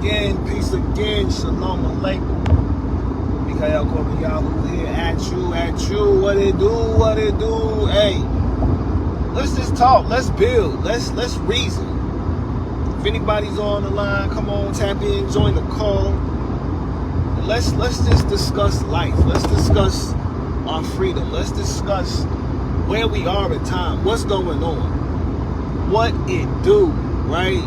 peace again, shalom alaikum. Mikael Corbiyahu here at you, what it do, hey. Let's just talk, let's build, let's reason. If anybody's on the line, come on, tap in, join the call. Let's just discuss life, let's discuss our freedom, let's discuss where we are in time, what's going on, what it do, right?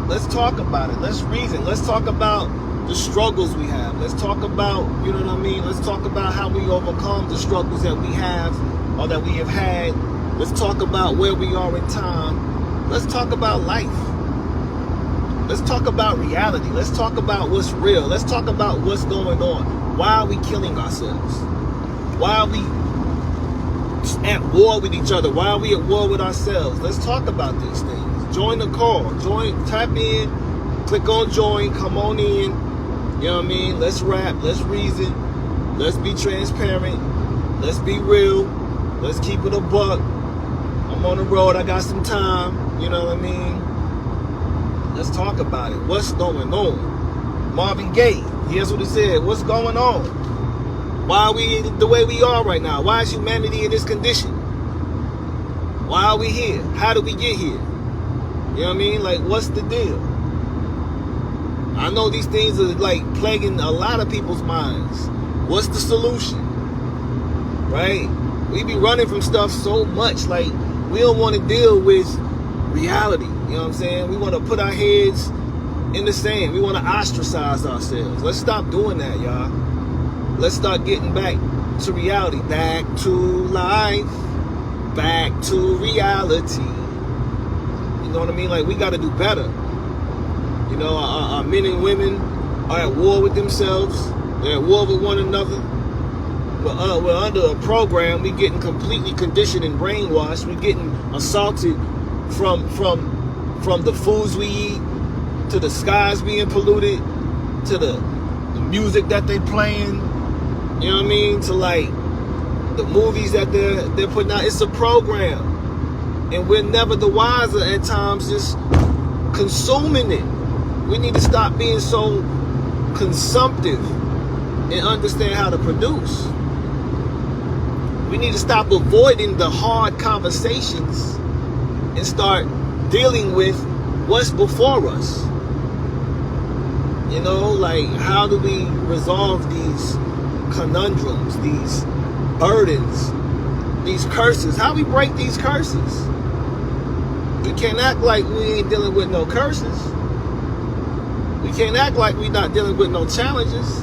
Let's talk about it. Let's reason. Let's talk about the struggles we have. Let's talk about, you know what I mean? Let's talk about how we overcome the struggles that we have or that we have had. Let's talk about where we are in time. Let's talk about life. Let's talk about reality. Let's talk about what's real. Let's talk about what's going on. Why are we killing ourselves? Why are we at war with each other? Why are we at war with ourselves? Let's talk about these things. Join the call. Tap in, click on join, come on in. You know what I mean? Let's rap, let's reason, let's be transparent, let's be real, let's keep it a buck. I'm on the road, I got some time, you know what I mean? Let's talk about it. What's going on? Marvin Gaye, here's what he said. What's going on? Why are we the way we are right now? Why is humanity in this condition? Why are we here? How did we get here? You know what I mean? Like, what's the deal? I know these things are like plaguing a lot of people's minds. What's the solution? Right? We be running from stuff so much. Like, we don't want to deal with reality. You know what I'm saying? We want to put our heads in the sand. We want to ostracize ourselves. Let's stop doing that, y'all. Let's start getting back to reality. Back to life. Back to reality. You know what I mean? Like, we got to do better. You know, our men and women are at war with themselves. They're at war with one another. We're under a program. We're getting completely conditioned and brainwashed. We're getting assaulted from the foods we eat, to the skies being polluted, to the music that they playing. You know what I mean? To like the movies that they're putting out. It's a program. And we're never the wiser at times, just consuming it. We need to stop being so consumptive and understand how to produce. We need to stop avoiding the hard conversations and start dealing with what's before us. You know, like, how do we resolve these conundrums, these burdens, these curses? How we break these curses? We can't act like we ain't dealing with no curses. We can't act like we not dealing with no challenges.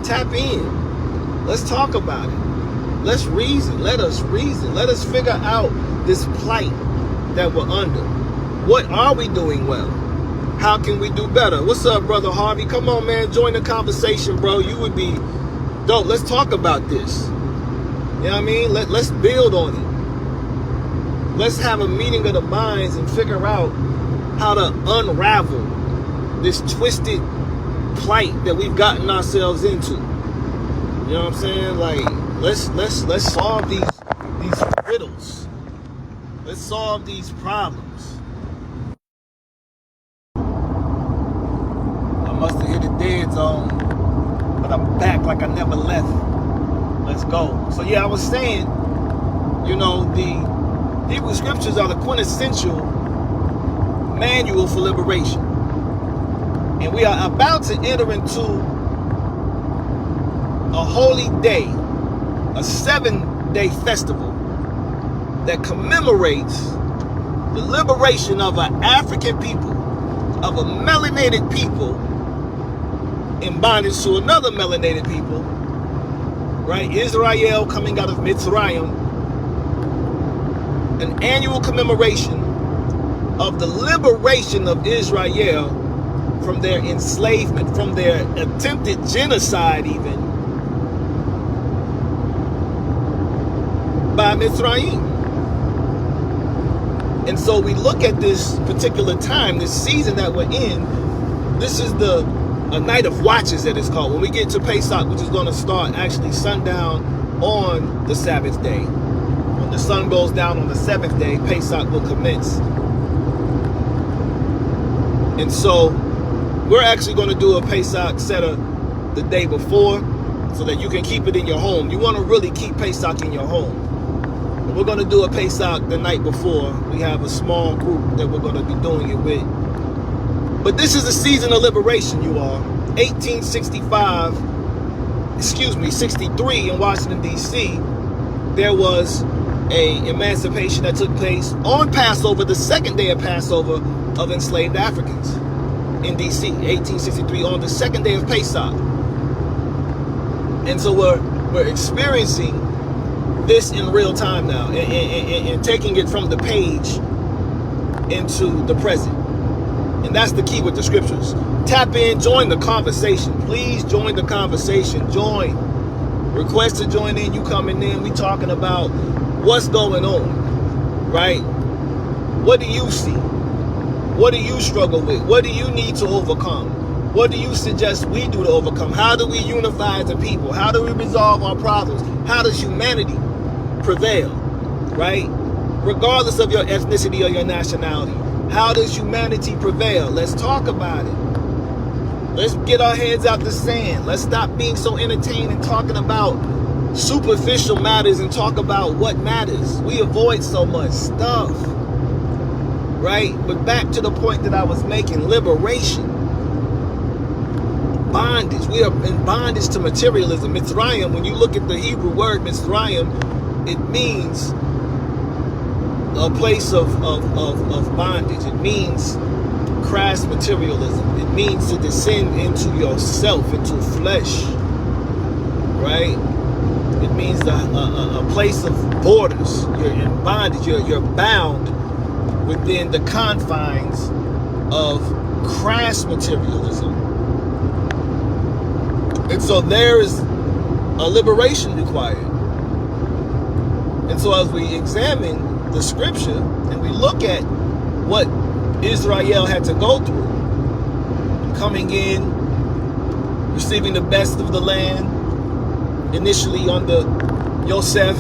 Tap in. Let's talk about it. Let's reason. Let us reason. Let us figure out this plight that we're under. What are we doing well? How can we do better? What's up, Brother Harvey? Come on, man. Join the conversation, bro. You would be dope. Let's talk about this. You know what I mean? Let's build on it. Let's have a meeting of the minds and figure out how to unravel this twisted plight that we've gotten ourselves into. You know what I'm saying? Like, let's solve these riddles. Let's solve these problems. I must have hit a dead zone, but I'm back like I never left. Let's go. So yeah, I was saying, you know, the Hebrew scriptures are the quintessential manual for liberation. And we are about to enter into a holy day, a 7-day festival that commemorates the liberation of an African people, of a melanated people in bondage to another melanated people, right? Israel coming out of Mitzrayim. An annual commemoration of the liberation of Israel from their enslavement, from their attempted genocide even, by Mitzrayim. And so we look at this particular time, this season that we're in. This is a night of watches that it's called. When we get to Pesach, which is going to start actually sundown on the Sabbath day. When the sun goes down on the 7th day, Pesach will commence. And so We're actually going to do a Pesach Seder the day before so that you can keep it in your home. You want to really keep Pesach in your home. But we're going to do a Pesach the night before. We have a small group that we're going to be doing it with. But this is a season of liberation, you all. 63 in Washington, D.C., there was a emancipation that took place on Passover, the second day of Passover, of enslaved Africans in D.C., 1863, on the second day of Pesach. And so we're experiencing this in real time now and taking it from the page into the present. And that's the key with the scriptures. Tap in, join the conversation. Please join the conversation. Join. Request to join in. You coming in. We talking about what's going on, right? What do you see? What do you struggle with? What do you need to overcome? What do you suggest we do to overcome? How do we unify as a people? How do we resolve our problems? How does humanity prevail, right? Regardless of your ethnicity or your nationality. How does humanity prevail? Let's talk about it. Let's get our heads out the sand. Let's stop being so entertained and talking about superficial matters and talk about what matters. We avoid so much stuff, right? But back to the point that I was making, liberation. Bondage. We are in bondage to materialism. Mitzrayim, when you look at the Hebrew word Mitzrayim, it means a place of bondage. It means crass materialism. It means to descend into yourself, into flesh, right? It means a place of borders. You're in bondage. You're bound within the confines of crass materialism. And so there is a liberation required. And so as we examine the scripture and we look at what Israel had to go through, coming in, receiving the best of the land, initially under Yosef,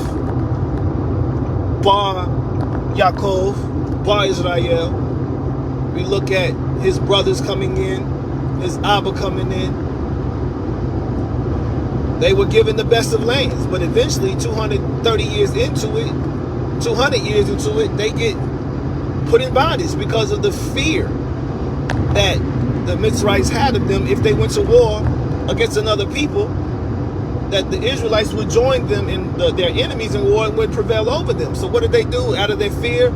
Bar Yaakov, Bar Israel. We look at his brothers coming in, his Abba coming in. They were given the best of lands, but eventually 200 years into it, they get put in bondage because of the fear that the Mitzrites had of them if they went to war against another people, that the Israelites would join them in their enemies in war and would prevail over them. So what did they do out of their fear?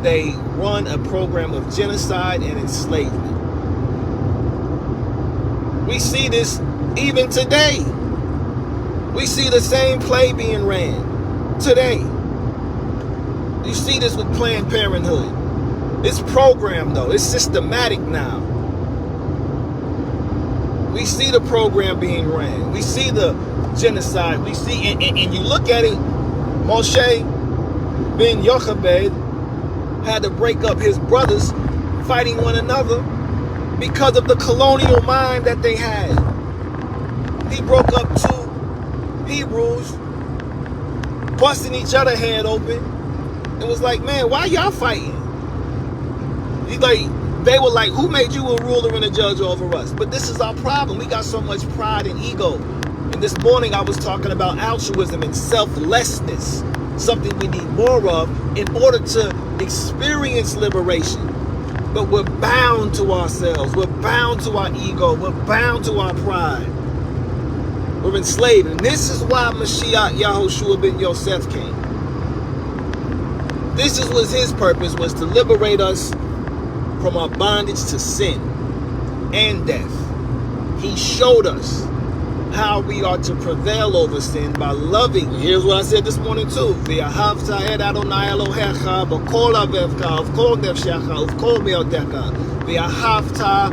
They run a program of genocide and enslavement. We see this even today. We see the same play being ran today. You see this with Planned Parenthood. It's programmed though. It's systematic now. We see the program being ran. We see the genocide. We see, and you look at it, Moshe ben Yochebed had to break up his brothers fighting one another because of the colonial mind that they had. He broke up two Hebrews, busting each other head open. It was like, man, why y'all fighting? They were like, who made you a ruler and a judge over us? But this is our problem. We got so much pride and ego. And this morning I was talking about altruism and selflessness, something we need more of in order to experience liberation. But we're bound to ourselves. We're bound to our ego. We're bound to our pride. We're enslaved. And this is why Mashiach Yahushua ben Yosef came. This was his purpose, was to liberate us from our bondage to sin and death. He showed us how we are to prevail over sin by loving. Here's what I said this morning too. V'ahavta et Adonai Elohecha b'kol avevcha uv'kol nefshecha uv'kol me'odecha v'ahavta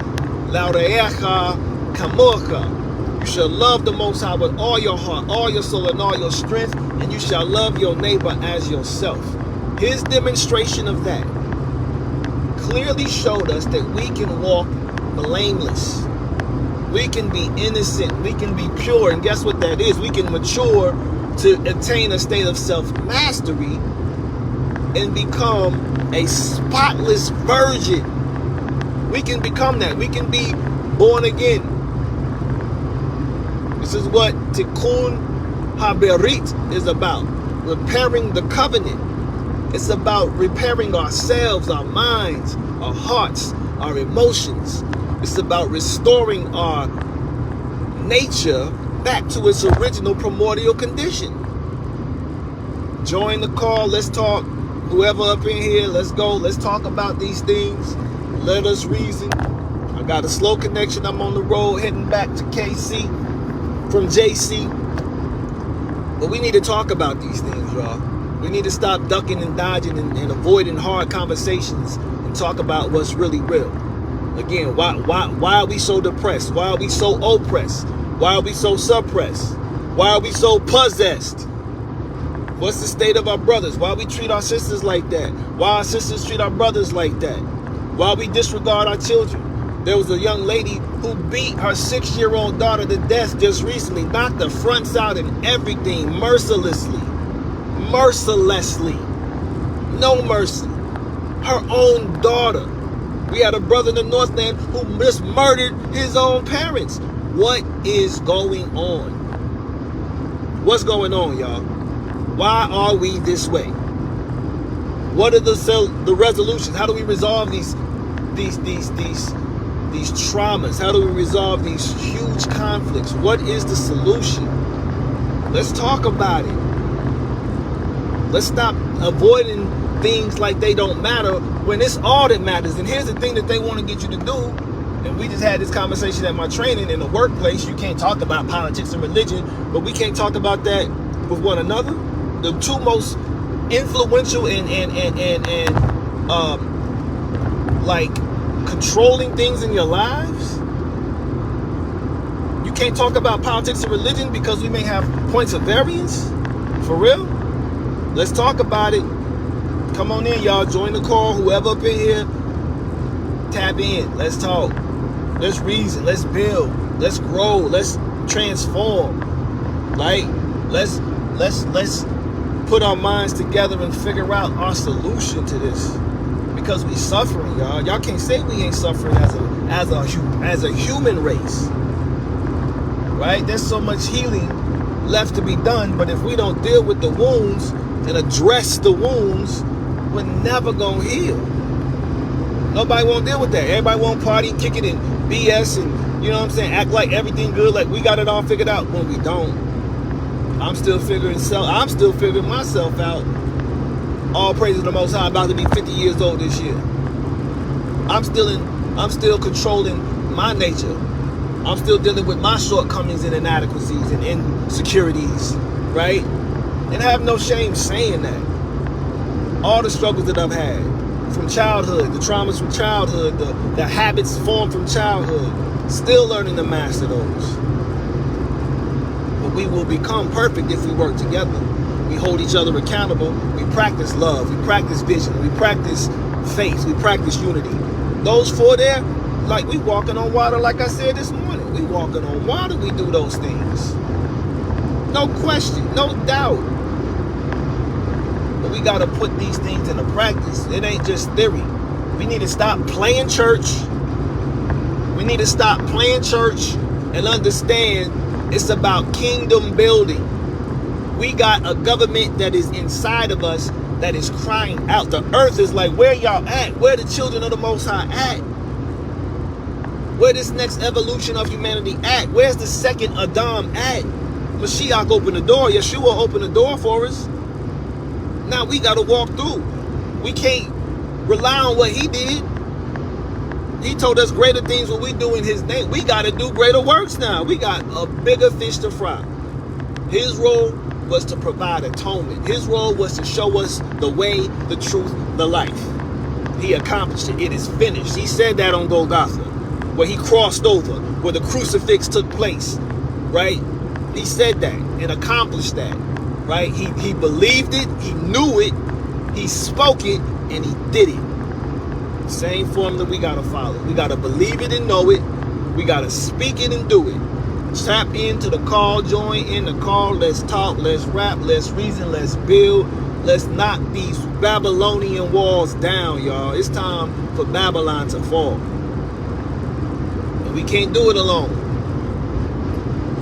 l'orecha kamocha. You shall love the Most High with all your heart, all your soul, and all your strength, and you shall love your neighbor as yourself. His demonstration of that clearly showed us that we can walk blameless. We can be innocent. We can be pure. And guess what that is? We can mature to attain a state of self-mastery and become a spotless virgin. We can become that. We can be born again. This is what Tikkun Haberit is about. Repairing the covenant. It's about repairing ourselves, our minds, our hearts, our emotions. It's about restoring our nature back to its original primordial condition. Join the call. Let's talk. Whoever up in here, let's go. Let's talk about these things. Let us reason. I got a slow connection. I'm on the road heading back to KC from JC. But we need to talk about these things, y'all. We need to stop ducking and dodging and avoiding hard conversations and talk about what's really real. Again, why are we so depressed? Why are we so oppressed? Why are we so suppressed? Why are we so possessed? What's the state of our brothers? Why we treat our sisters like that? Why our sisters treat our brothers like that? Why we disregard our children? There was a young lady who beat her 6-year-old daughter to death just recently, knocked the fronts out and everything, mercilessly. Mercilessly. No mercy. Her own daughter. We had a brother in the Northland who just murdered his own parents. What is going on? What's going on, y'all? Why are we this way? What are the resolutions? How do we resolve these traumas? How do we resolve these huge conflicts? What is the solution? Let's talk about it. Let's stop avoiding things like they don't matter when it's all that matters. And here's the thing that they want to get you to do. And we just had this conversation at my training in the workplace. You can't talk about politics and religion, but we can't talk about that with one another. The two most influential and like controlling things in your lives. You can't talk about politics and religion because we may have points of variance. For real? Let's talk about it. Come on in, y'all. Join the call. Whoever up in here, tap in. Let's talk. Let's reason. Let's build. Let's grow. Let's transform. Like, let's put our minds together and figure out our solution to this. Because we suffering, y'all. Y'all can't say we ain't suffering as a human race. Right? There's so much healing left to be done, but if we don't deal with the wounds and address the wounds, we're never gonna heal. Nobody won't deal with that. Everybody won't party, kick it, and BS, and you know what I'm saying, act like everything good, like we got it all figured out when we don't. I'm still figuring myself out. All praise to the Most High. About to be 50 years old this year. I'm still controlling my nature. I'm still dealing with my shortcomings and inadequacies and insecurities, right? And I have no shame saying that. All the struggles that I've had from childhood, the traumas from childhood, the habits formed from childhood, still learning to master those. But we will become perfect if we work together. We hold each other accountable. We practice love. We practice vision. We practice faith. We practice unity. Those four there, like we walking on water, like I said this morning. We walking on water. We do those things. No question. No doubt. But we got to put these things into practice. It ain't just theory. We need to stop playing church. We need to stop playing church and understand it's about kingdom building. We got a government that is inside of us that is crying out. The earth is like, where y'all at? Where the children of the Most High at? Where this next evolution of humanity at? Where's the second Adam at? Mashiach opened the door. Yeshua opened the door for us. Now we got to walk through. We can't rely on what he did. He told us greater things what we do in his name. We got to do greater works now. We got a bigger fish to fry. His role was to provide atonement. His role was to show us the way, the truth, the life. He accomplished it. It is finished. He said that on Golgotha, where he crossed over, where the crucifix took place, right? He said that and accomplished that, right? He believed it. He knew it. He spoke it, and he did it. Same formula we got to follow. We got to believe it and know it. We got to speak it and do it. Tap into the call, join in the call. Let's talk, let's rap, let's reason, let's build. Let's knock these Babylonian walls down, y'all. It's time for Babylon to fall. We can't do it alone.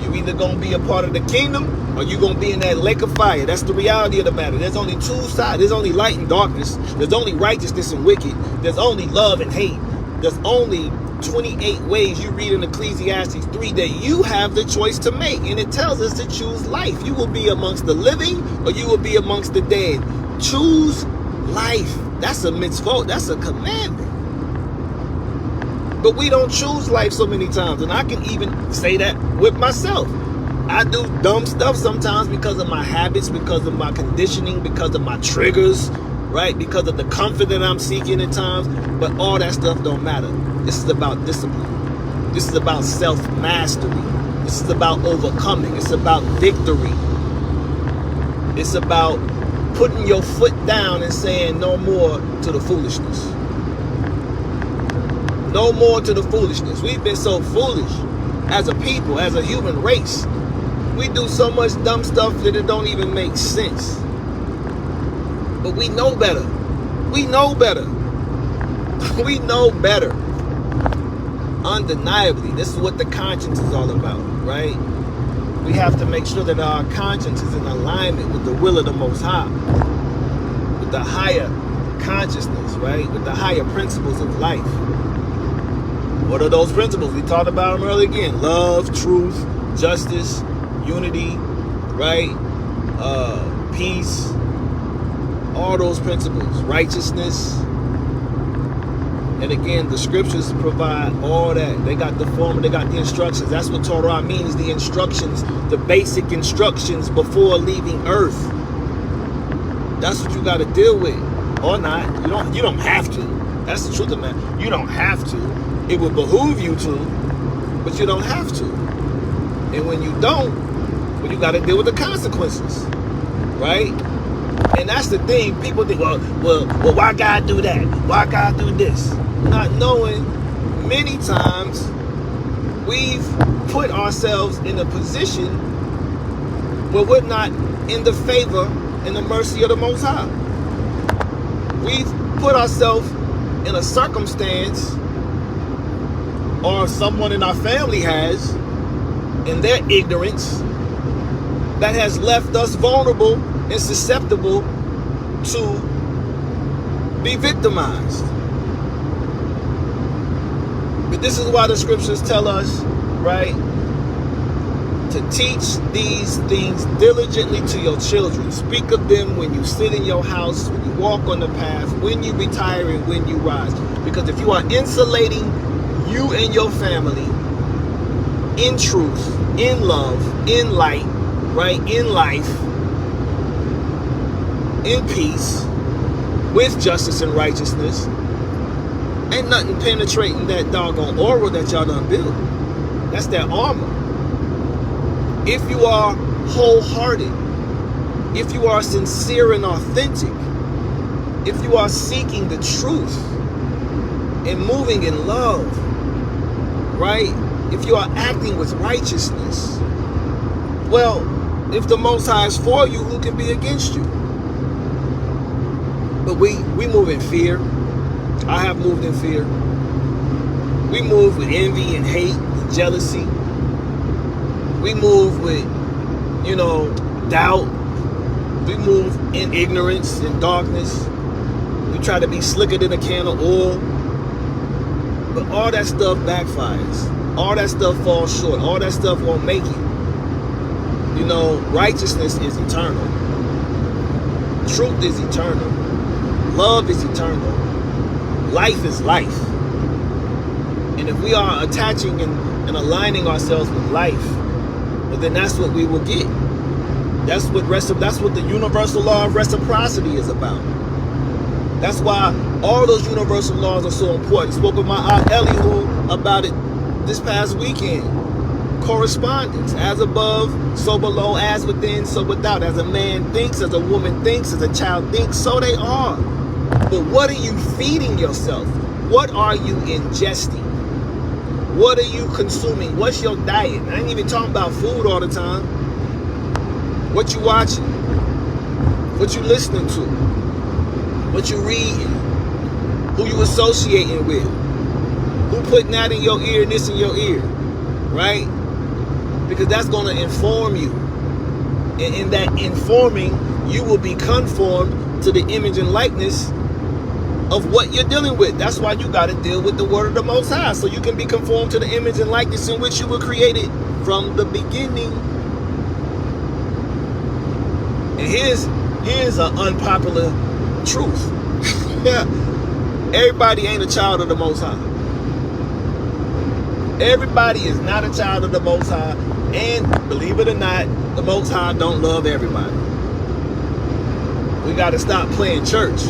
You either gonna be a part of the kingdom or you gonna be in that lake of fire. That's the reality of the matter. There's only two sides. There's only light and darkness. There's only righteousness and wicked. There's only love and hate. There's only 28 ways you read in Ecclesiastes 3 that you have the choice to make. And it tells us to choose life. You will be amongst the living or you will be amongst the dead. Choose life. That's a mitzvah. That's a commandment. But we don't choose life so many times. And I can even say that with myself. I do dumb stuff sometimes because of my habits, because of my conditioning, because of my triggers, right? Because of the comfort that I'm seeking at times. But all that stuff don't matter. This is about discipline. This is about self-mastery. This is about overcoming. It's about victory. It's about putting your foot down and saying no more to the foolishness. No more to the foolishness. We've been so foolish as a people, as a human race. We do so much dumb stuff that it don't even make sense. But we know better. We know better. We know better. Undeniably, this is what the conscience is all about, right? We have to make sure that our conscience is in alignment with the will of the Most High, with the higher consciousness, right? With the higher principles of life. What are those principles? We talked about them earlier again. Love, truth, justice, unity, right? Peace. All those principles. Righteousness. And again, the scriptures provide all that. They got the formula, they got the instructions. That's what Torah means, the instructions, the basic instructions before leaving earth. That's what you got to deal with. Or not. You don't have to. That's the truth of it, man. You don't have to. It would behoove you to, but you don't have to. And when you don't, well, you got to deal with the consequences, right? And that's the thing. People think, well, why God do that? Why God do this? Not knowing many times we've put ourselves in a position where we're not in the favor and the mercy of the Most High. We've put ourselves in a circumstance, or someone in our family has, in their ignorance, that has left us vulnerable and susceptible to be victimized. But this is why the scriptures tell us, right, to teach these things diligently to your children. Speak of them when you sit in your house, when you walk on the path, when you retire and when you rise. Because if you are insulating you and your family in truth, in love, in light, right, in life, in peace, with justice and righteousness, ain't nothing penetrating that doggone aura that y'all done built. That's that armor. If you are wholehearted, if you are sincere and authentic, if you are seeking the truth and moving in love, right? If you are acting with righteousness, well, if the Most High is for you, who can be against you? But we move in fear. I have moved in fear. We move with envy and hate and jealousy. We move with, doubt. We move in ignorance and darkness. We try to be slicker than a can of oil. But all that stuff backfires. All that stuff falls short. All that stuff won't make it. Righteousness is eternal. Truth is eternal. Love is eternal. Life is life. And if we are attaching and aligning ourselves with life, well, then that's what we will get. That's what the universal law of reciprocity is about. That's why all those universal laws are so important. I spoke with my aunt Elihu about it this past weekend. Correspondence. As above, so below, as within, so without. As a man thinks, as a woman thinks, as a child thinks, so they are. But what are you feeding yourself? What are you ingesting? What are you consuming? What's your diet? I ain't even talking about food all the time. What you watching? What you listening to? What you reading? Who you associating with? Who putting that in your ear and this in your ear? Right? Because that's going to inform you. And in that informing, you will be conformed to the image and likeness of what you're dealing with. That's why you got to deal with the word of the Most High, so you can be conformed to the image and likeness in which you were created from the beginning. And here's an unpopular truth. Everybody ain't a child of the Most High. Everybody is not a child of the Most High, and believe it or not, the Most High don't love everybody. We got to stop playing church.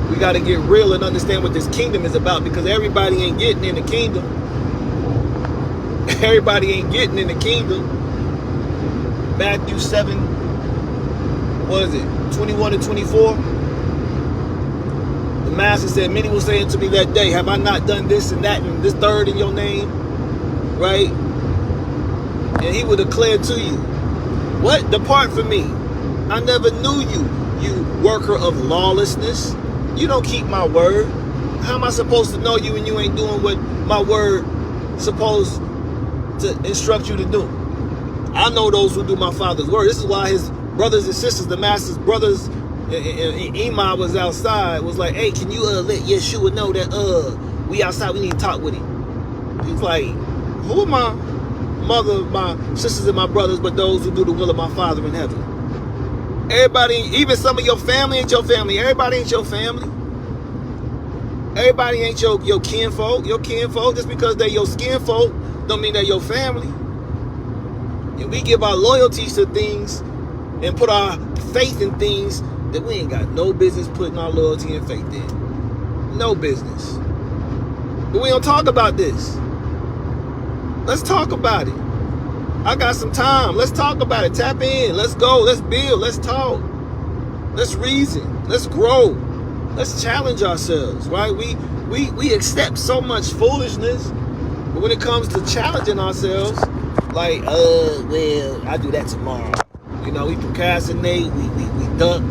We got to get real and understand what this kingdom is about, because everybody ain't getting in the kingdom. Everybody ain't getting in the kingdom. Matthew 7, what is it, 21 and 24? The master said, many will say unto me that day, have I not done this and that and this third in your name? Right? And he will declare to you, what? Depart from me. I never knew you, you worker of lawlessness. You don't keep my word. How am I supposed to know you when you ain't doing what my word supposed to instruct you to do? I know those who do my Father's word. This is why his brothers and sisters, the master's brothers, and Imam was outside, was like, hey, can you let Yeshua know that we outside, we need to talk with him? He's like, who are my mother, my sisters, and my brothers but those who do the will of my Father in heaven? Everybody, even some of your family ain't your family. Everybody ain't your family. Everybody ain't your kinfolk. Your kinfolk, just because they're your skinfolk, don't mean they're your family. And we give our loyalties to things and put our faith in things that we ain't got no business putting our loyalty and faith in. No business. But we don't talk about this. Let's talk about it. I got some time. Let's talk about it. Tap in. Let's go. Let's build. Let's talk. Let's reason. Let's grow. Let's challenge ourselves, right? We accept so much foolishness, but when it comes to challenging ourselves, like, well, I'll do that tomorrow. You know, we procrastinate. We duck.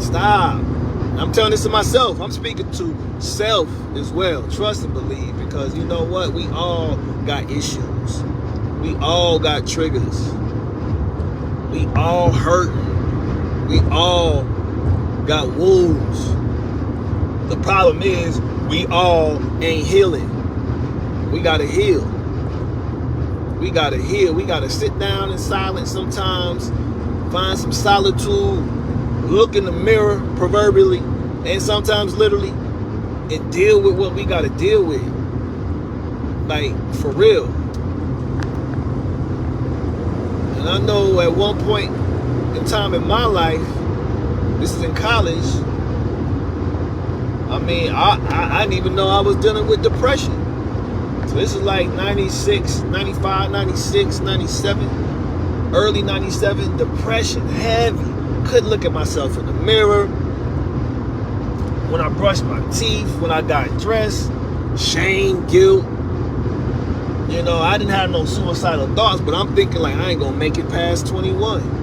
Stop. I'm telling this to myself. I'm speaking to self as well. Trust and believe, because you know what? We all got issues. We all got triggers. We all hurting. We all got wounds. The problem is we all ain't healing. We gotta heal. We gotta heal. We gotta sit down in silence sometimes, find some solitude, look in the mirror, proverbially, and sometimes literally, and deal with what we gotta deal with. Like, for real. And I know at one point in time in my life, this is in college, I mean, I didn't even know I was dealing with depression. So this is like 96, 95, 96, 97, early 97, depression, heavy. Couldn't look at myself in the mirror. When I brushed my teeth, when I got dressed, shame, guilt. You know, I didn't have no suicidal thoughts, but I'm thinking like I ain't gonna make it past 21.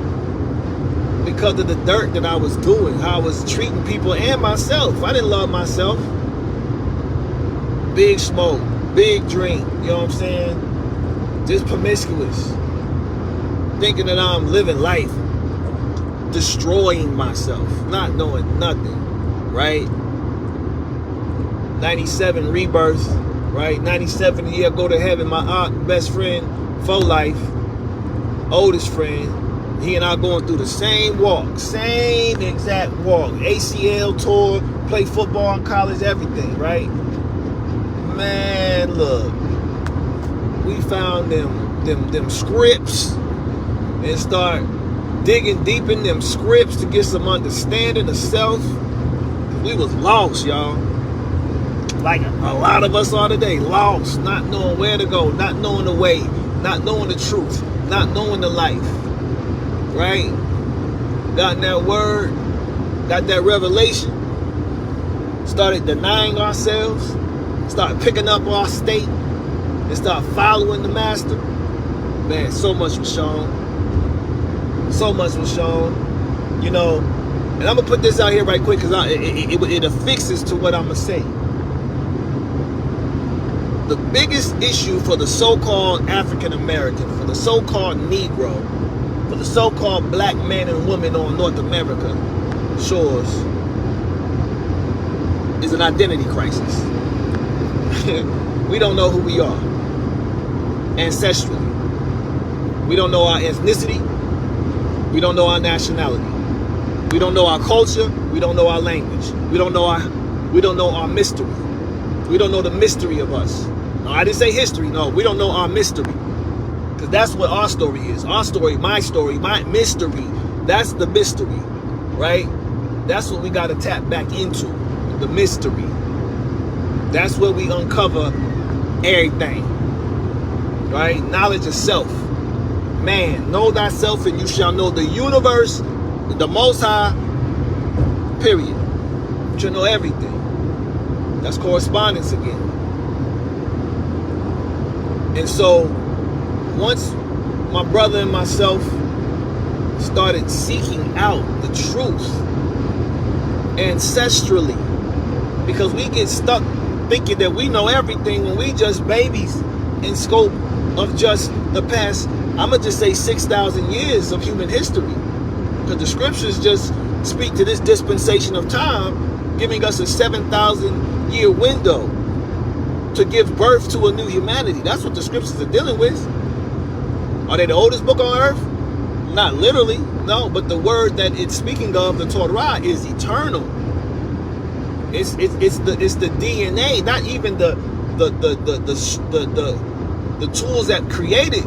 Because of the dirt that I was doing, how I was treating people and myself. I didn't love myself. Big smoke, big drink, you know what I'm saying? Just promiscuous. Thinking that I'm living life, destroying myself, not knowing nothing, right? 97 rebirth, right? 97 year go to heaven. My aunt, best friend for life, oldest friend, he and I going through the same walk, same exact walk. ACL tore, play football in college, everything, right? Man, look, we found them scripts and start digging deep in them scripts to get some understanding of self. We was lost, y'all. Like a lot of us are today, lost, not knowing where to go, not knowing the way, not knowing the truth, not knowing the life, right? Got that word, got that revelation, started denying ourselves, started picking up our state, and start following the master. Man, so much was shown. So much was shown, you know. And I'm gonna put this out here right quick because it affixes to what I'm gonna say. the biggest issue for the so-called African American, for the so-called Negro, for the so-called black men and women on North America shores is an identity crisis. We don't know who we are ancestrally. We don't know our ethnicity. We don't know our nationality. We don't know our culture. We don't know our language. We don't know our mystery. We don't know the mystery of us. No, I didn't say history. No, we don't know our mystery. Because that's what our story is. Our story, my mystery. That's the mystery, right? That's what we got to tap back into, the mystery. That's where we uncover everything, right? Knowledge of self. Man, know thyself and you shall know the universe, the Most High, period. You should know everything. That's correspondence again. And so, once my brother and myself started seeking out the truth ancestrally, because we get stuck thinking that we know everything when we just babies in scope of just the past, I'm going to just say 6,000 years of human history. Because the scriptures just speak to this dispensation of time, giving us a 7,000 year window to give birth to a new humanity. That's what the scriptures are dealing with. Are they the oldest book on earth? Not literally, no, but the word that it's speaking of, the Torah, is eternal. It's the DNA, not even the tools that created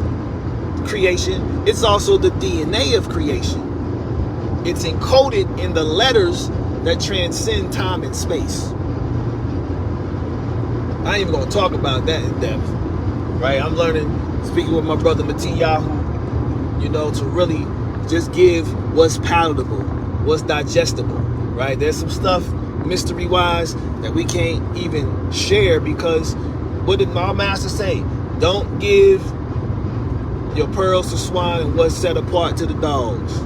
creation. It's also the DNA of creation. It's encoded in the letters that transcend time and space. I ain't even gonna talk about that in depth, right? I'm learning, speaking with my brother Matthiyahu, you know, to really just give what's palatable, what's digestible, right? There's some stuff mystery-wise that we can't even share, because what did my master say? Don't give your pearls to swine and what's set apart to the dogs.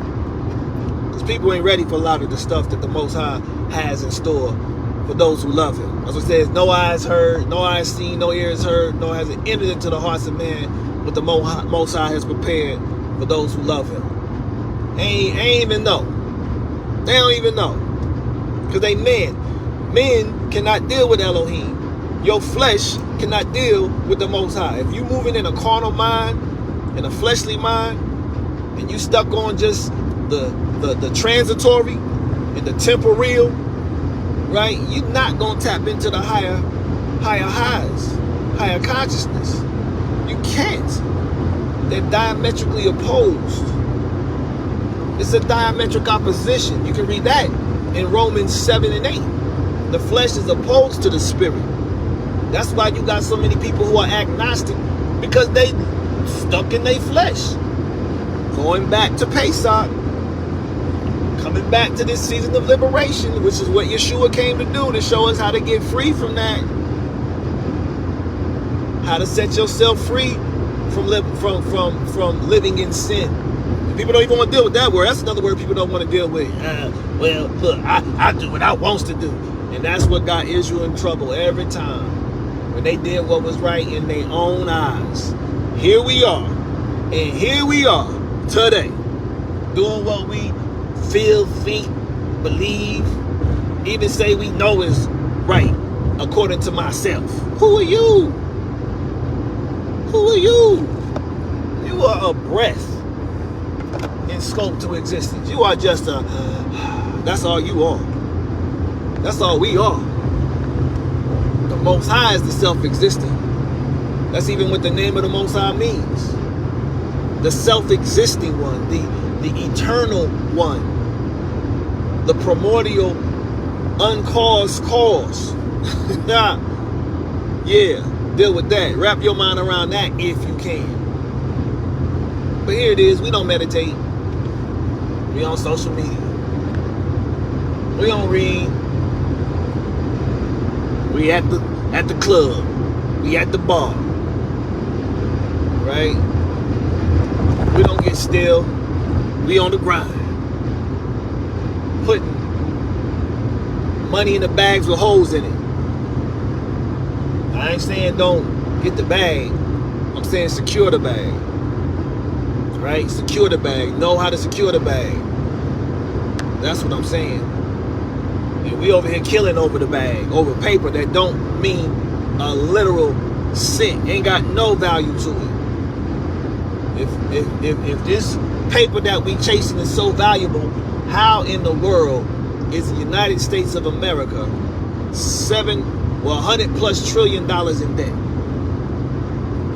Because people ain't ready for a lot of the stuff that the Most High has in store for those who love him. As it says, no eyes heard, no eyes seen, no ears heard, nor has it entered into the hearts of man what the Most High has prepared for those who love him. They ain't even know. They don't even know. Because they men. Men cannot deal with Elohim. Your flesh cannot deal with the Most High. If you moving in a carnal mind, in a fleshly mind, and you stuck on just the transitory and the temporal, right? You're not gonna tap into the higher highs, higher consciousness. You can't. They're diametrically opposed. It's a diametric opposition. You can read that in Romans 7 and 8. The flesh is opposed to the spirit. That's why you got so many people who are agnostic, because they stuck in their flesh. Going back to Pesach, coming back to this season of liberation, which is what Yeshua came to do, to show us how to get free from that. How to set yourself free from living in sin. People don't even want to deal with that word. That's another word people don't want to deal with. Well, look, I do what I want to do. And that's what got Israel in trouble every time. When they did what was right in their own eyes. Here we are. And here we are today. Doing what we feel, think, believe, even say we know is right, according to myself. Who are you? Who are you? You are a breath in scope to existence. You are just a, that's all you are. That's all we are. The Most High is the self-existing. That's even what the name of the Most High means. The self-existing one, the eternal one, the primordial, uncaused cause. Yeah, deal with that. Wrap your mind around that if you can. But here it is. We don't meditate. We on social media. We don't read. We at the club. We at the bar. Right? We don't get still. We on the grind. Putting money in the bags with holes in it. I ain't saying don't get the bag. I'm saying secure the bag. Right? Secure the bag. Know how to secure the bag. That's what I'm saying. And we over here killing over the bag, over paper that don't mean a literal cent. Ain't got no value to it. If this paper that we chasing is so valuable, how in the world is the United States of America $100+ trillion in debt?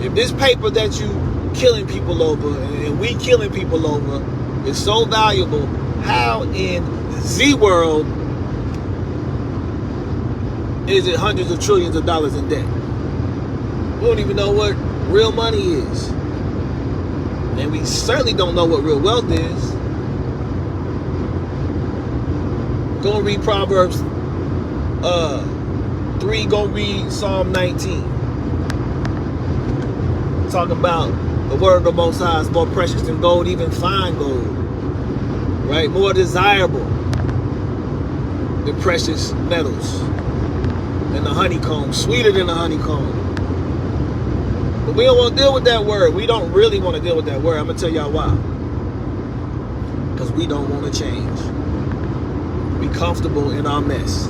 If this paper that you killing people over and we killing people over is so valuable, how in the world is it hundreds of trillions of dollars in debt? We don't even know what real money is. And we certainly don't know what real wealth is. Go and read Proverbs 3, go read Psalm 19. Talking about the word of the Most High is more precious than gold, even fine gold. Right? More desirable than precious metals. Than the honeycomb. Sweeter than the honeycomb. But we don't want to deal with that word. We don't really want to deal with that word. I'm going to tell y'all why. Because we don't want to change. We comfortable in our mess.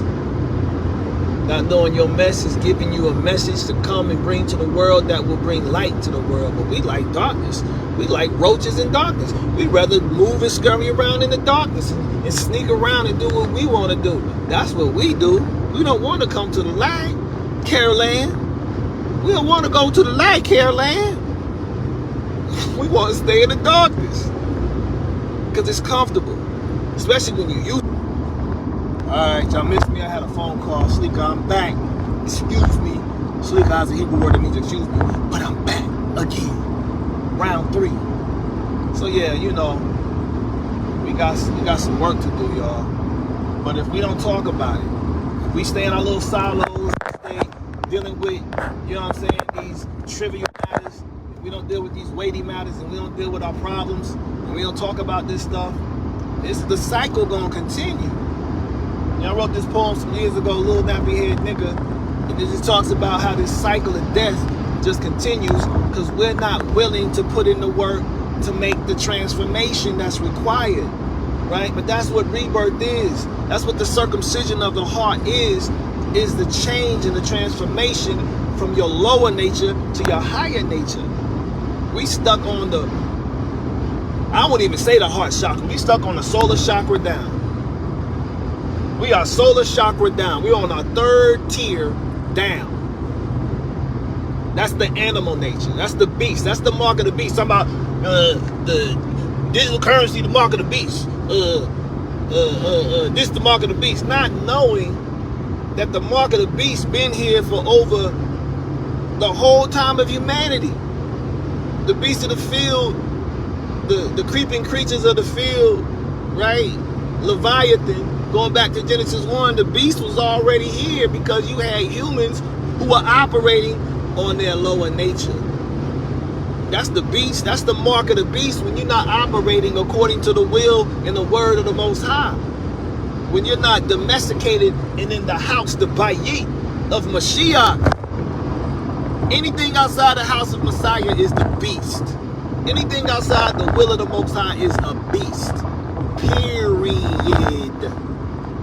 Not knowing your mess is giving you a message to come and bring to the world that will bring light to the world. But we like darkness. We like roaches in darkness. We'd rather move and scurry around in the darkness and sneak around and do what we want to do. That's what we do. We don't want to come to the light, Caroline. We don't want to go to the light, Caroline. We want to stay in the darkness. Because it's comfortable. Especially when you use it. Alright, y'all missed me. I had a phone call. Sleeka, I'm back. Excuse me. Sleeka is a Hebrew word that means excuse me. But I'm back again. Round 3. So yeah, you know, we got some work to do, y'all. But if we don't talk about it, if we stay in our little silos, stay dealing with, you know what I'm saying, these trivial matters, if we don't deal with these weighty matters, and we don't deal with our problems, and we don't talk about this stuff, the cycle gonna continue. You know, I wrote this poem some years ago, Little Nappy Head Nigga, and it just talks about how this cycle of death just continues because we're not willing to put in the work to make the transformation that's required, right? But that's what rebirth is. That's what the circumcision of the heart is the change and the transformation from your lower nature to your higher nature. We stuck on the, I wouldn't even say the heart chakra, we stuck on the solar chakra down. We are solar chakra down. We're on our 3rd tier down. That's the animal nature. That's the beast. That's the mark of the beast. Talking about the digital currency, the mark of the beast. This the mark of the beast. Not knowing that the mark of the beast been here for over the whole time of humanity. The beasts of the field, the creeping creatures of the field, right? Leviathan. Going back to Genesis 1, the beast was already here because you had humans who were operating on their lower nature. That's the beast. That's the mark of the beast when you're not operating according to the will and the word of the Most High. When you're not domesticated and in the house, the bayit of Mashiach. Anything outside the house of Messiah is the beast. Anything outside the will of the Most High is a beast. Period.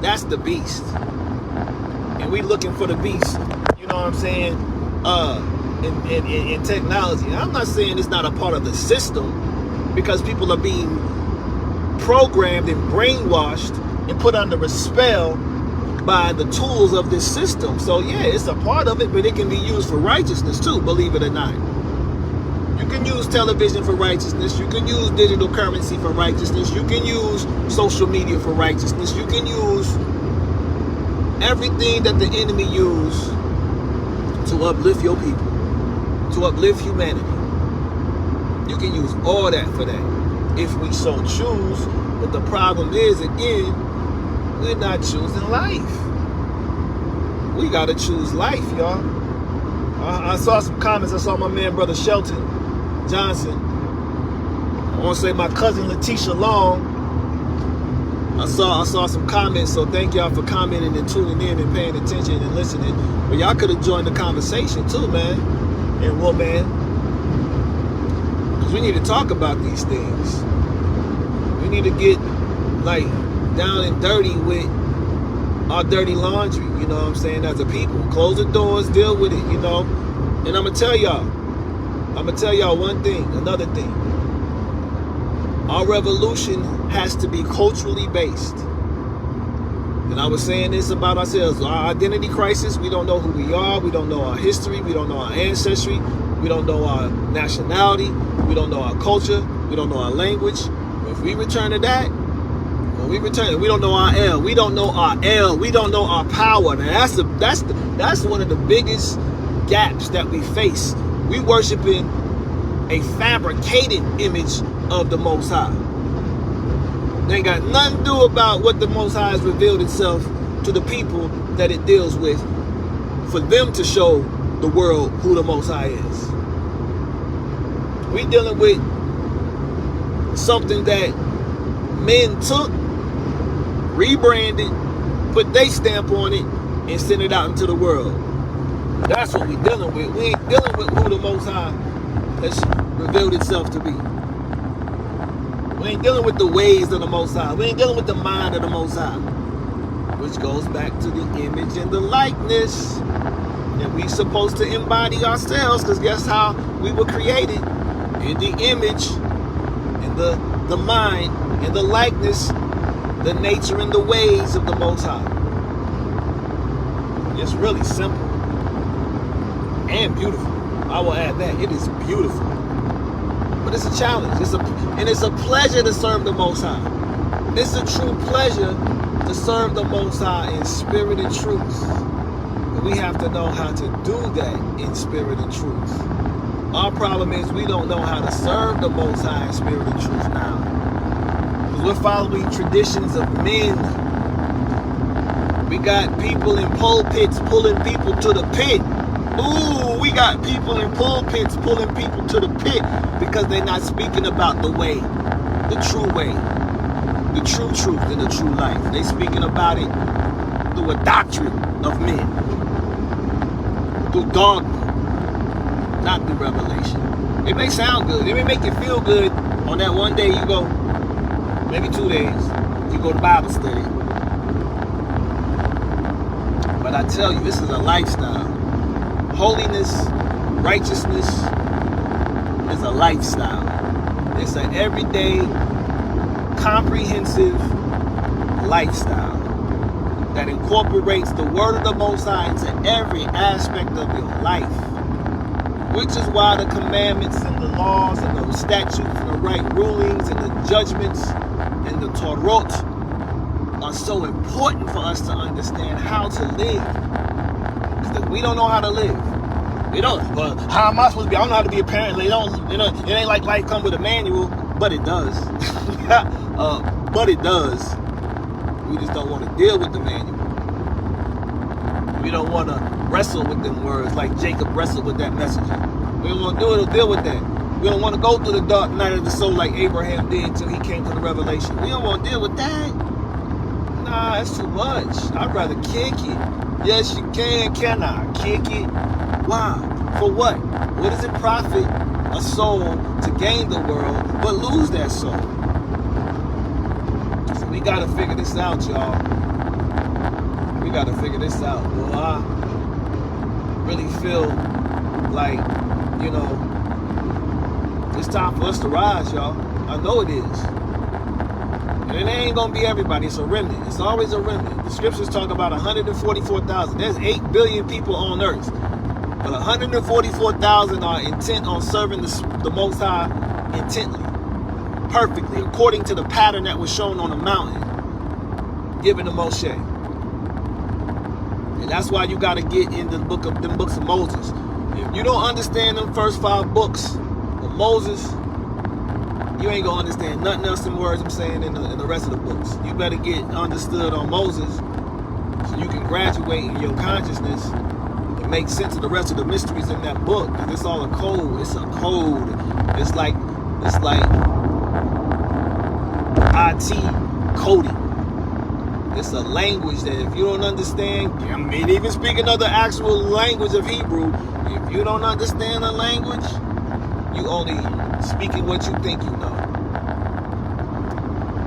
That's the beast. And we looking for the beast. You know what I'm saying? In technology. And I'm not saying it's not a part of the system because people are being programmed and brainwashed and put under a spell by the tools of this system. So yeah, it's a part of it, but it can be used for righteousness too, believe it or not. You can use television for righteousness. You can use digital currency for righteousness. You can use social media for righteousness. You can use everything that the enemy used to uplift your people, to uplift humanity. You can use all that for that if we so choose. But the problem is, again, we're not choosing life. We got to choose life, y'all. I saw some comments. I saw my man, Brother Shelton Johnson. I want to say my cousin Letitia Long. I saw some comments, so thank y'all for commenting and tuning in and paying attention and listening. But y'all could have joined the conversation too, man. and woman. Because we need to talk about these things. We need to get like down and dirty with our dirty laundry, you know what I'm saying, as a people. Close the doors, deal with it, you know. And I'm gonna tell y'all one thing, another thing. Our revolution has to be culturally based. And I was saying this about ourselves, our identity crisis. We don't know who we are, we don't know our history, we don't know our ancestry, we don't know our nationality, we don't know our culture, we don't know our language. If we return to that, we don't know our L. We don't know our L. We don't know our power. Now that's one of the biggest gaps that we face. We worshiping a fabricated image of the Most High. They ain't got nothing to do about what the Most High has revealed itself to the people that it deals with, for them to show the world who the Most High is. We dealing with something that men took, rebranded, put their stamp on it, and sent it out into the world. That's what we dealing with. We ain't dealing with who the Most High has revealed itself to be. We ain't dealing with the ways of the Most High. We ain't dealing with the mind of the Most High. Which goes back to the image and the likeness. And we supposed to embody ourselves, because guess how we were created? In the image, in the mind, in the likeness, the nature and the ways of the Most High. It's really simple and beautiful. I will add that. It is beautiful. But it's a challenge. It's a pleasure to serve the Most High. It's a true pleasure to serve the Most High in spirit and truth. But we have to know how to do that in spirit and truth. Our problem is we don't know how to serve the Most High in spirit and truth now. Because we're following traditions of men. We got people in pulpits pulling people to the pit. Ooh, we got people in pulpits pulling people to the pit because they're not speaking about the way, the true way, the true truth, and the true life. They're speaking about it through a doctrine of men, through dogma, not through revelation. It may sound good. It may make you feel good on that one day you go, maybe 2 days, you go to Bible study. But I tell you, this is a lifestyle. Holiness, righteousness is a lifestyle. It's an everyday, comprehensive lifestyle that incorporates the word of the Most High into every aspect of your life. Which is why the commandments and the laws and the statutes and the right rulings and the judgments and the Torah are so important for us to understand how to live. Because we don't know how to live. We don't. Well, how am I supposed to be? I don't know how to be a parent. They don't. You know, it ain't like life come with a manual, but it does. But it does. We just don't want to deal with the manual. We don't want to wrestle with them words like Jacob wrestled with that message. We don't want to do it or deal with that. We don't want to go through the dark night of the soul like Abraham did until he came to the revelation. We don't want to deal with that. Nah, that's too much. I'd rather kick it. Yes, you can I? Kick it. Why? For what? What does it profit a soul to gain the world but lose that soul? So we got to figure this out, y'all. We got to figure this out. Well, I really feel like, you know, it's time for us to rise, y'all. I know it is. And it ain't going to be everybody. It's a remnant. It's always a remnant. The scriptures talk about 144,000. There's 8 billion people on earth. But 144,000 are intent on serving the Most High intently, perfectly, according to the pattern that was shown on the mountain, given to Moshe. And that's why you got to get in the books of Moses. If you don't understand them first 5 books of Moses, you ain't gonna understand nothing else in words I'm saying in the rest of the books. You better get understood on Moses so you can graduate in your consciousness and make sense of the rest of the mysteries in that book. Because it's all a code. It's a code. It's like IT coding. It's a language that if you don't understand, I mean, even speaking of the actual language of Hebrew, if you don't understand the language, you only speaking what you think you know.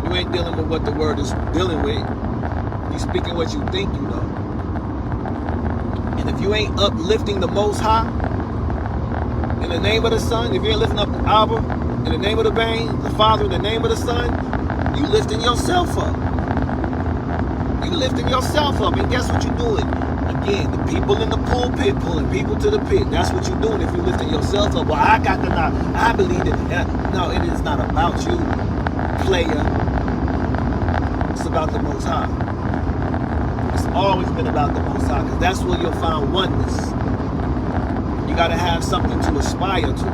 You ain't dealing with what the word is dealing with. You speaking what you think you know. And if you ain't uplifting the Most High in the name of the Son, if you ain't lifting up Abba in the name of the Bane, the Father in the name of the Son, you lifting yourself up. You lifting yourself up. And guess what you're doing? Again, the people in the pulpit pulling people to the pit. That's what you're doing if you're lifting yourself up. Well, I got the knowledge. I believe it. No, it is not about you, player. It's about the Most High. It's always been about the Most High, because that's where you'll find oneness. You got to have something to aspire to.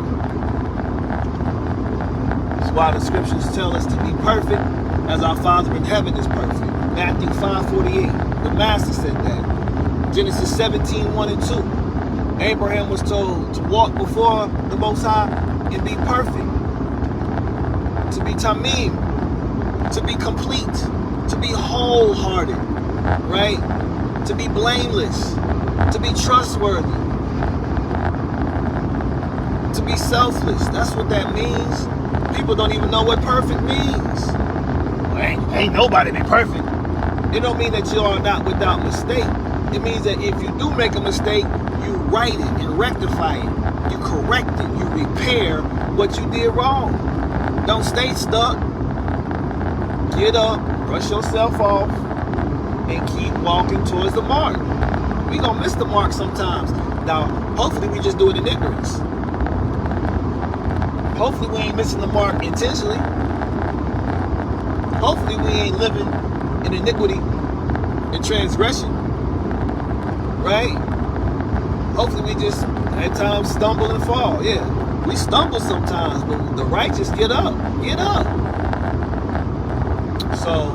That's why the scriptures tell us to be perfect as our Father in heaven is perfect. Matthew 5:48. The Master said that. Genesis 17:1 and 2. Abraham was told to walk before the Most High and be perfect. To be tamim. To be complete. To be wholehearted. Right? To be blameless. To be trustworthy. To be selfless. That's what that means. People don't even know what perfect means. Well, ain't nobody be perfect. It don't mean that you are not without mistake. It means that if you do make a mistake, you right it and rectify it. You correct it. You repair what you did wrong. Don't stay stuck. Get up, brush yourself off, and keep walking towards the mark. We gonna miss the mark sometimes. Now, hopefully we just do it in ignorance. Hopefully we ain't missing the mark intentionally. Hopefully we ain't living in iniquity and transgression. Right? Hopefully we just at times stumble and fall. Yeah, we stumble sometimes, but the righteous get up. Get up. So,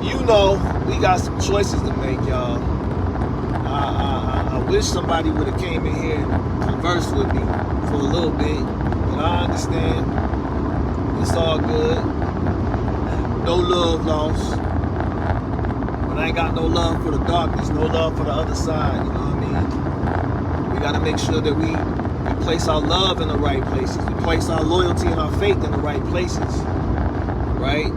you know, we got some choices to make, y'all. I wish somebody would have came in here and conversed with me for a little bit, but I understand. It's all good. No love lost. But I ain't got no love for the darkness, no love for the other side, you know what I mean? We got to make sure that we place our love in the right places. We place our loyalty and our faith in the right places, right?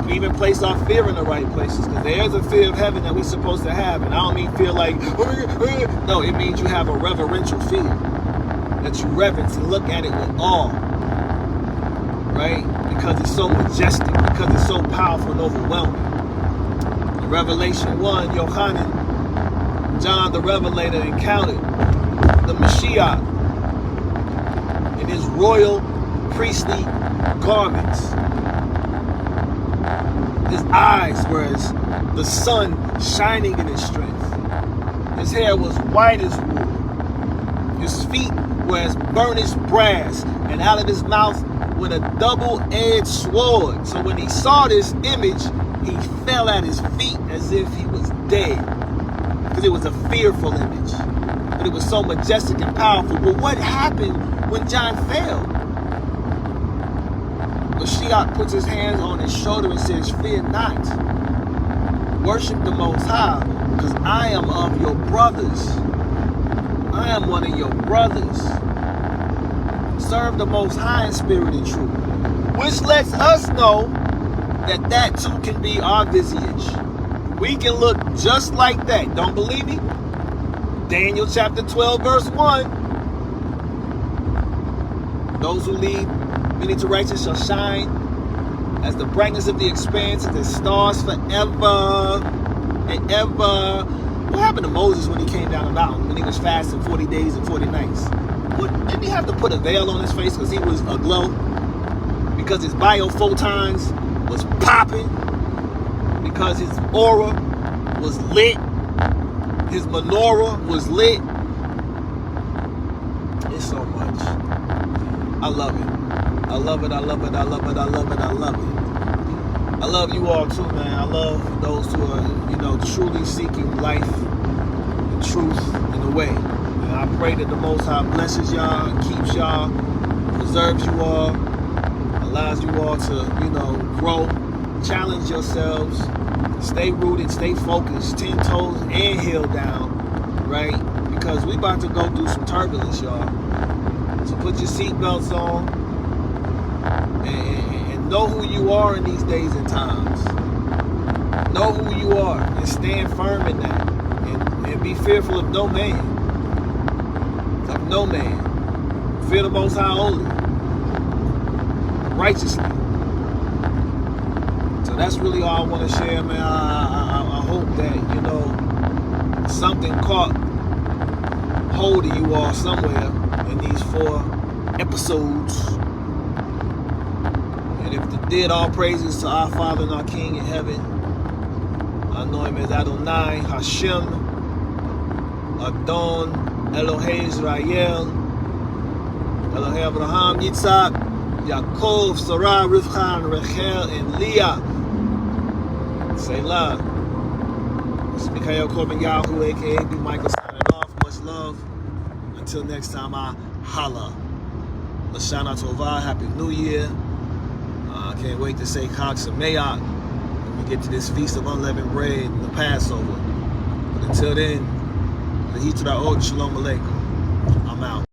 We even place our fear in the right places, because there's a fear of heaven that we're supposed to have. And I don't mean fear like, no, it means you have a reverential fear, that you reverence and look at it with awe, right? Because it's so majestic, because it's so powerful and overwhelming. In Revelation 1, Yohanan, John the Revelator, encountered the Mashiach in his royal priestly garments. His eyes were as the sun shining in his strength. His hair was white as wool. His feet were as burnished brass, and out of his mouth went a double-edged sword. So when he saw this image, he fell at his feet as if he was dead, because it was a fearful image, but it was so majestic and powerful. But what happened when John fell? Mashiach puts his hands on his shoulder and says, "Fear not. Worship the Most High, because I am of your brothers. I am one of your brothers. Serve the Most High in spirit and truth." Which lets us know that that too can be our visage. We can look just like that. Don't believe me? Daniel chapter 12 verse 1. Those who lead many to righteousness shall shine as the brightness of the expanse, and the stars forever and ever. What happened to Moses when he came down the mountain, when he was fasting 40 days and 40 nights? Didn't he have to put a veil on his face because he was aglow? Because his biophotons was popping? Because his aura was lit? His menorah was lit? It's so much. I love it. I love it, I love it, I love it, I love it, I love it. I love you all too, man. I love those who are, truly seeking life, the truth, and the way. And I pray that the Most High blesses y'all, keeps y'all, preserves you all, allows you all to, grow, challenge yourselves, Stay rooted, stay focused, 10 toes and heel down, right? Because we about to go through some turbulence, y'all. So put your seatbelts on and know who you are in these days and times. Know who you are and stand firm in that. And be fearful of no man. Of no man. Fear the Most High only. Righteously. So that's really all I want to share, man. I hope that, you know, something caught hold of you all somewhere in these 4 episodes. And if it did, all praises to our Father and our King in heaven. I know him as Adonai, Hashem, Adon, Elohei Israel, Elohei Abraham, Yitzhak, Yaakov, Sarah, Rivka, Rachel, and Leah. Selah. It's Mikhail Corbin Yahoo, a.k.a. B. Michael, signing off. Much love. Until next time, I holla. Lashana Tova, Happy New Year. I can't wait to say Chag Sameach when we get to this Feast of Unleavened Bread and the Passover. But until then, the Hitra Od, Shalom Aleichem. I'm out.